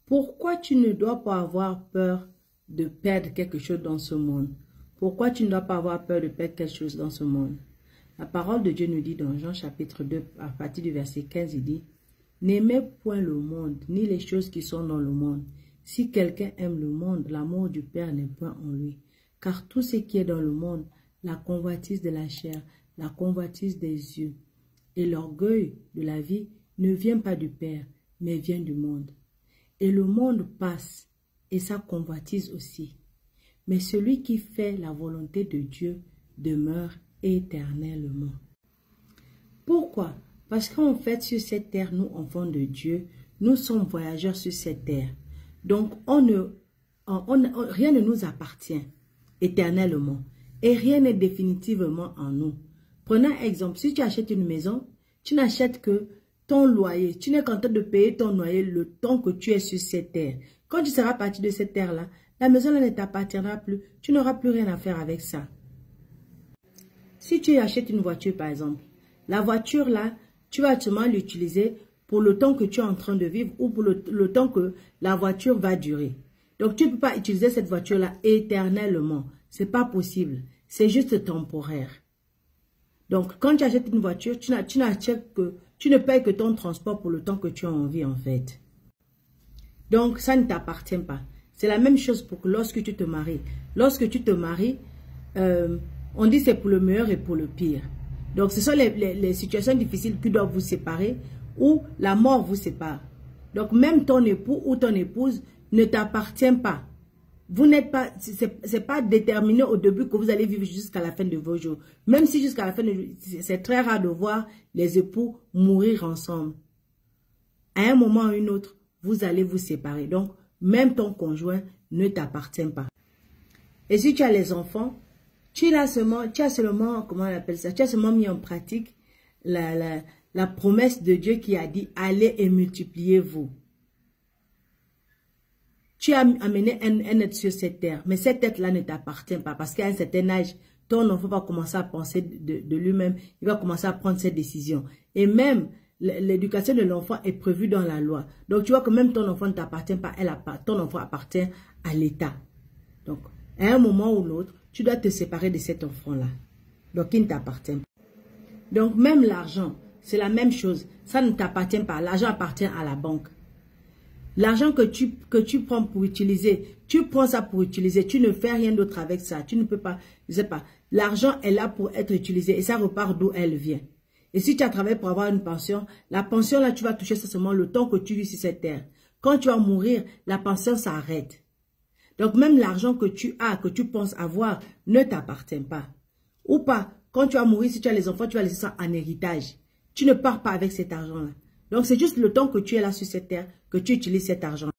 Pourquoi tu ne dois pas avoir peur de perdre quelque chose dans ce monde? Pourquoi tu ne dois pas avoir peur de perdre quelque chose dans ce monde? La parole de Dieu nous dit dans Jean chapitre 2, à partir du verset 15, il dit: n'aimez point le monde, ni les choses qui sont dans le monde. Si quelqu'un aime le monde, l'amour du Père n'est point en lui. Car tout ce qui est dans le monde, la convoitise de la chair, la convoitise des yeux et l'orgueil de la vie ne vient pas du Père, mais vient du monde. Et le monde passe, et sa convoitise aussi. Mais celui qui fait la volonté de Dieu demeure éternellement. Pourquoi? Parce qu'en fait, sur cette terre, nous, enfants de Dieu, nous sommes voyageurs sur cette terre. Donc, rien ne nous appartient éternellement. Et rien n'est définitivement en nous. Prenons un exemple. Si tu achètes une maison, tu n'achètes que ton loyer. Tu n'es qu'en train de payer ton loyer le temps que tu es sur cette terre. Quand tu seras parti de cette terre-là, la maison-là ne t'appartiendra plus. Tu n'auras plus rien à faire avec ça. Si tu achètes une voiture, par exemple, la voiture-là, tu vas seulement l'utiliser pour le temps que tu es en train de vivre ou pour le temps que la voiture va durer. Donc, tu ne peux pas utiliser cette voiture-là éternellement. Ce n'est pas possible. C'est juste temporaire. Donc, quand tu achètes une voiture, tu ne payes que ton transport pour le temps que tu as envie, en fait. Donc, ça ne t'appartient pas. C'est la même chose pour lorsque tu te maries. Lorsque tu te maries, on dit c'est pour le meilleur et pour le pire. Donc, ce sont les situations difficiles qui doivent vous séparer ou la mort vous sépare. Donc, même ton époux ou ton épouse ne t'appartient pas. Vous n'êtes pas, c'est pas déterminé au début que vous allez vivre jusqu'à la fin de vos jours. Même si jusqu'à la fin de vos jours, c'est très rare de voir les époux mourir ensemble. À un moment ou un autre, vous allez vous séparer. Donc, même ton conjoint ne t'appartient pas. Et si tu as les enfants, tu as seulement, comment on appelle ça, tu as seulement mis en pratique la promesse de Dieu qui a dit, allez et multipliez-vous. Tu as amené un être sur cette terre, mais cette être-là ne t'appartient pas parce qu'à un certain âge, ton enfant va commencer à penser de lui-même, il va commencer à prendre ses décisions. Et même, l'éducation de l'enfant est prévue dans la loi. Donc, tu vois que même ton enfant ne t'appartient pas, ton enfant appartient à l'État. Donc, à un moment ou l'autre, tu dois te séparer de cet enfant-là. Donc, il ne t'appartient pas. Donc, même l'argent, c'est la même chose. Ça ne t'appartient pas. L'argent appartient à la banque. L'argent que tu prends pour utiliser, tu prends ça pour utiliser, tu ne fais rien d'autre avec ça. Tu ne peux pas, je sais pas. L'argent est là pour être utilisé et ça repart d'où elle vient. Et si tu as travaillé pour avoir une pension, la pension là, tu vas toucher seulement le temps que tu vis sur cette terre. Quand tu vas mourir, la pension s'arrête. Donc même l'argent que tu as, que tu penses avoir, ne t'appartient pas. Ou pas, quand tu vas mourir, si tu as les enfants, tu vas laisser ça en héritage. Tu ne pars pas avec cet argent-là. Donc, c'est juste le temps que tu es là sur cette terre que tu utilises cet argent.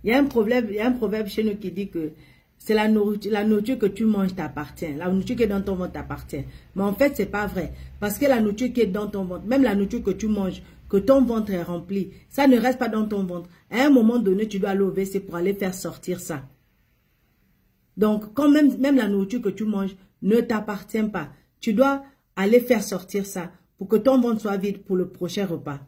Il y a un proverbe chez nous qui dit que c'est la nourriture que tu manges t'appartient. La nourriture qui est dans ton ventre t'appartient. Mais en fait, c'est pas vrai. Parce que la nourriture qui est dans ton ventre, même la nourriture que tu manges, que ton ventre est rempli, ça ne reste pas dans ton ventre. À un moment donné, tu dois aller au WC pour aller faire sortir ça. Donc, quand même la nourriture que tu manges ne t'appartient pas, tu dois aller faire sortir ça pour que ton ventre soit vide pour le prochain repas.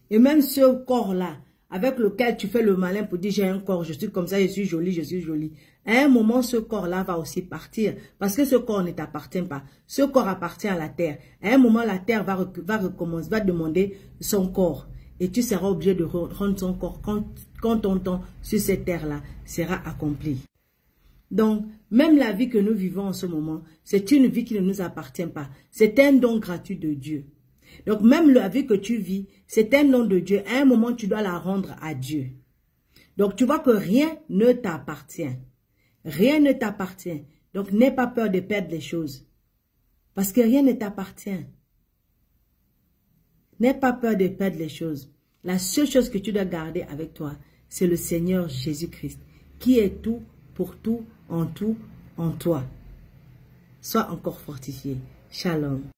Et même ce corps-là, avec lequel tu fais le malin pour dire j'ai un corps, je suis comme ça, je suis jolie, je suis jolie. À un moment, ce corps-là va aussi partir parce que ce corps ne t'appartient pas. Ce corps appartient à la terre. À un moment, la terre va recommencer, va demander son corps. Et tu seras obligé de rendre son corps quand ton temps sur cette terre-là sera accompli. Donc, même la vie que nous vivons en ce moment, c'est une vie qui ne nous appartient pas. C'est un don gratuit de Dieu. Donc, même la vie que tu vis, c'est un don de Dieu. À un moment, tu dois la rendre à Dieu. Donc, tu vois que rien ne t'appartient. Rien ne t'appartient. Donc, n'aie pas peur de perdre les choses. Parce que rien ne t'appartient. N'aie pas peur de perdre les choses. La seule chose que tu dois garder avec toi, c'est le Seigneur Jésus-Christ, qui est tout, pour tout, en toi. Sois encore fortifié. Shalom.